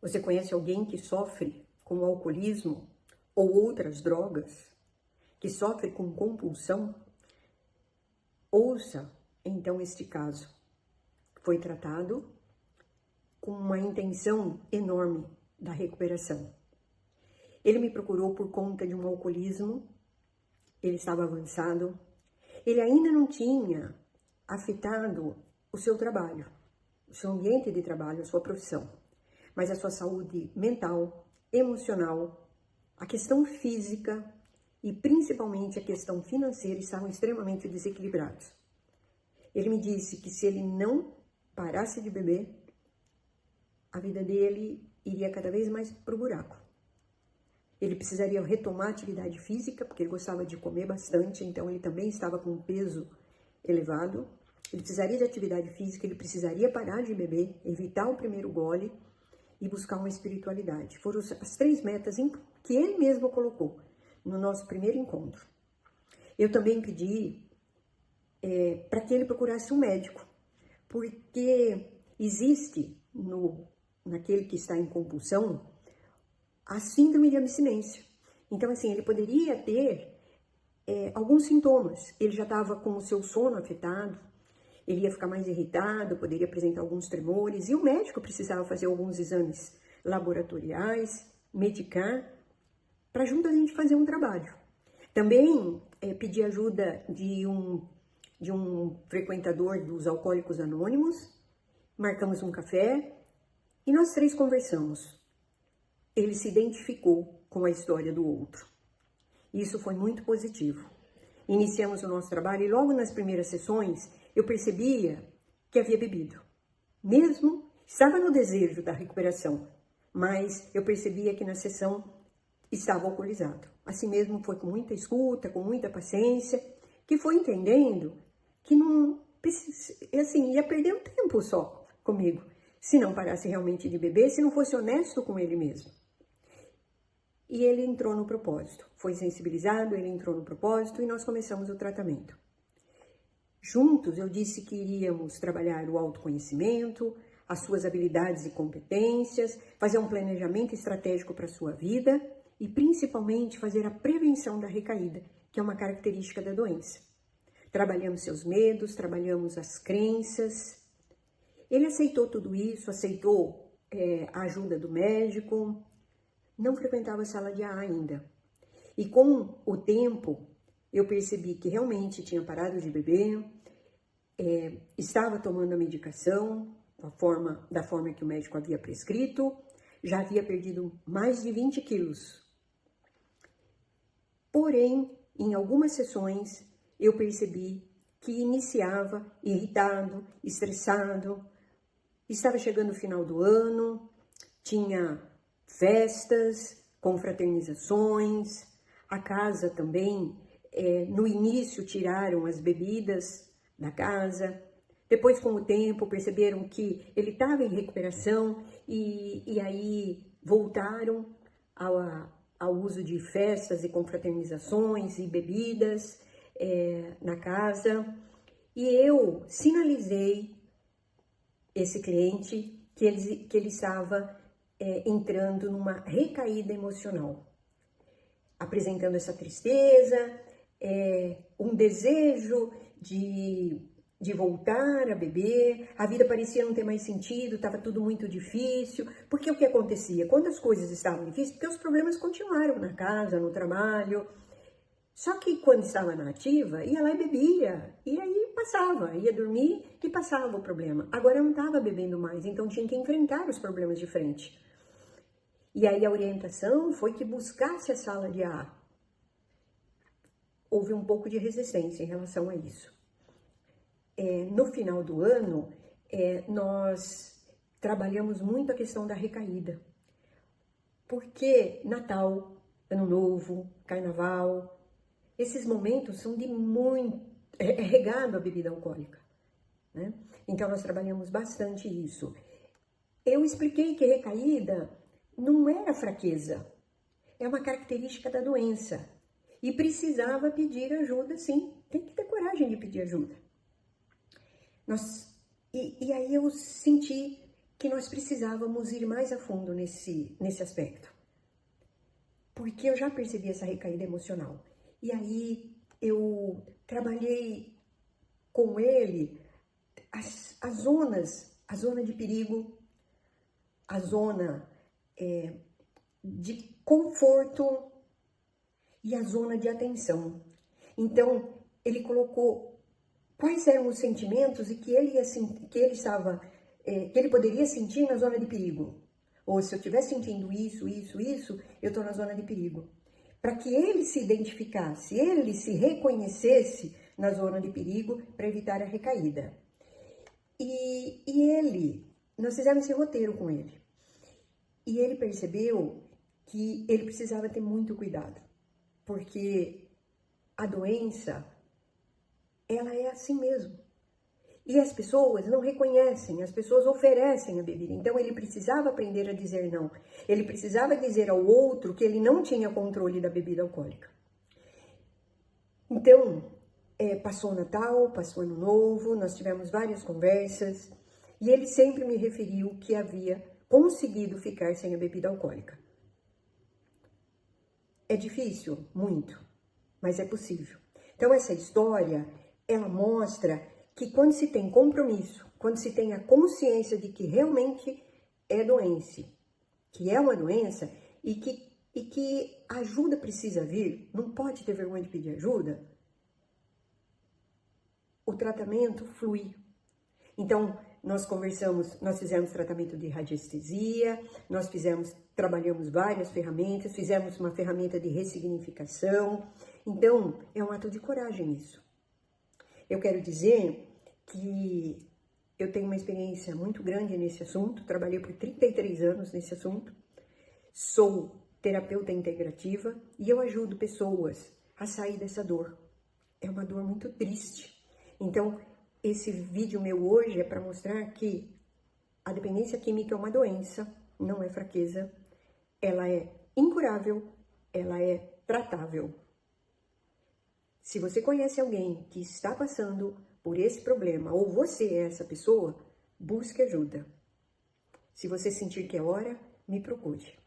Você conhece alguém que sofre com alcoolismo ou outras drogas? Que sofre com compulsão? Ouça, então, este caso. Foi tratado com uma intenção enorme da recuperação. Ele me procurou por conta de um alcoolismo, ele estava avançado, ele ainda não tinha afetado o seu trabalho, o seu ambiente de trabalho, a sua profissão, mas a sua saúde mental, emocional, a questão física e principalmente a questão financeira estavam extremamente desequilibrados. Ele me disse que se ele não parasse de beber, a vida dele iria cada vez mais para o buraco. Ele precisaria retomar a atividade física, porque ele gostava de comer bastante, então ele também estava com um peso elevado. Ele precisaria de atividade física, ele precisaria parar de beber, evitar o primeiro gole e buscar uma espiritualidade. Foram as 3 metas que ele mesmo colocou no nosso primeiro encontro. Eu também pedi para que ele procurasse um médico, porque existe naquele que está em compulsão a síndrome de abstinência. Então, assim, ele poderia ter alguns sintomas. Ele já estava com o seu sono afetado, ele ia ficar mais irritado, poderia apresentar alguns tremores, e o médico precisava fazer alguns exames laboratoriais, medicar, para junto a gente fazer um trabalho. Também pedi ajuda de um frequentador dos Alcoólicos Anônimos, marcamos um café e nós 3 conversamos. Ele se identificou com a história do outro. Isso foi muito positivo. Iniciamos o nosso trabalho e logo nas primeiras sessões eu percebia que havia bebido. Mesmo estava no desejo da recuperação, mas eu percebia que na sessão estava alcoolizado. Assim mesmo foi com muita escuta, com muita paciência, que foi entendendo que não, assim, ia perder um tempo só comigo, se não parasse realmente de beber, se não fosse honesto com ele mesmo. E ele entrou no propósito, foi sensibilizado, ele entrou no propósito e nós começamos o tratamento. Juntos eu disse que iríamos trabalhar o autoconhecimento, as suas habilidades e competências, fazer um planejamento estratégico para a sua vida e principalmente fazer a prevenção da recaída, que é uma característica da doença. Trabalhamos seus medos, trabalhamos as crenças. Ele aceitou tudo isso, aceitou a ajuda do médico, não frequentava a sala de A ainda. E com o tempo, eu percebi que realmente tinha parado de beber, estava tomando a medicação da forma que o médico havia prescrito, já havia perdido mais de 20 quilos. Porém, em algumas sessões, eu percebi que iniciava irritado, estressado, estava chegando o final do ano, tinha festas, confraternizações, a casa também, no início tiraram as bebidas da casa, depois com o tempo perceberam que ele estava em recuperação e aí voltaram ao uso de festas e confraternizações e bebidas na casa. E eu sinalizei esse cliente que ele estava entrando numa recaída emocional, apresentando essa tristeza, um desejo de voltar a beber, a vida parecia não ter mais sentido, estava tudo muito difícil, porque o que acontecia? Quando as coisas estavam difíceis, porque os problemas continuaram na casa, no trabalho, só que quando estava na ativa, ia lá e bebia, e aí passava, ia dormir e passava o problema. Agora eu não estava bebendo mais, então tinha que enfrentar os problemas de frente. E aí a orientação foi que buscasse a sala de A. Houve um pouco de resistência em relação a isso. No final do ano, nós trabalhamos muito a questão da recaída. Porque Natal, Ano Novo, Carnaval, esses momentos são de muito... regado a bebida alcoólica, né? Então nós trabalhamos bastante isso. Eu expliquei que recaída não era fraqueza, é uma característica da doença. E precisava pedir ajuda, sim. Tem que ter coragem de pedir ajuda. E aí eu senti que nós precisávamos ir mais a fundo nesse aspecto. Porque eu já percebi essa recaída emocional. E aí eu trabalhei com ele as zonas, a zona de perigo, a zona de conforto e a zona de atenção. Então, ele colocou quais eram os sentimentos e que ele poderia sentir na zona de perigo. Ou se eu estiver sentindo isso, eu estou na zona de perigo. Para que ele se identificasse, ele se reconhecesse na zona de perigo para evitar a recaída. Nós fizemos esse roteiro com ele. E ele percebeu que ele precisava ter muito cuidado, porque a doença, ela é assim mesmo. E as pessoas não reconhecem, as pessoas oferecem a bebida. Então ele precisava aprender a dizer não. Ele precisava dizer ao outro que ele não tinha controle da bebida alcoólica. Então, passou o Natal, passou o Ano Novo, nós tivemos várias conversas e ele sempre me referiu que havia conseguido ficar sem a bebida alcoólica. É difícil? Muito, mas é possível. Então essa história, ela mostra que quando se tem compromisso, quando se tem a consciência de que realmente é doença, que é uma doença e que a ajuda precisa vir, não pode ter vergonha de pedir ajuda, o tratamento flui. Então, nós fizemos tratamento de radiestesia, trabalhamos várias ferramentas, fizemos uma ferramenta de ressignificação. Então, é um ato de coragem isso. Eu quero dizer que eu tenho uma experiência muito grande nesse assunto, trabalhei por 33 anos nesse assunto, sou terapeuta integrativa e eu ajudo pessoas a sair dessa dor. É uma dor muito triste. Então, esse vídeo meu hoje é para mostrar que a dependência química é uma doença, não é fraqueza, ela é incurável, ela é tratável. Se você conhece alguém que está passando por esse problema, ou você é essa pessoa, busque ajuda. Se você sentir que é hora, me procure.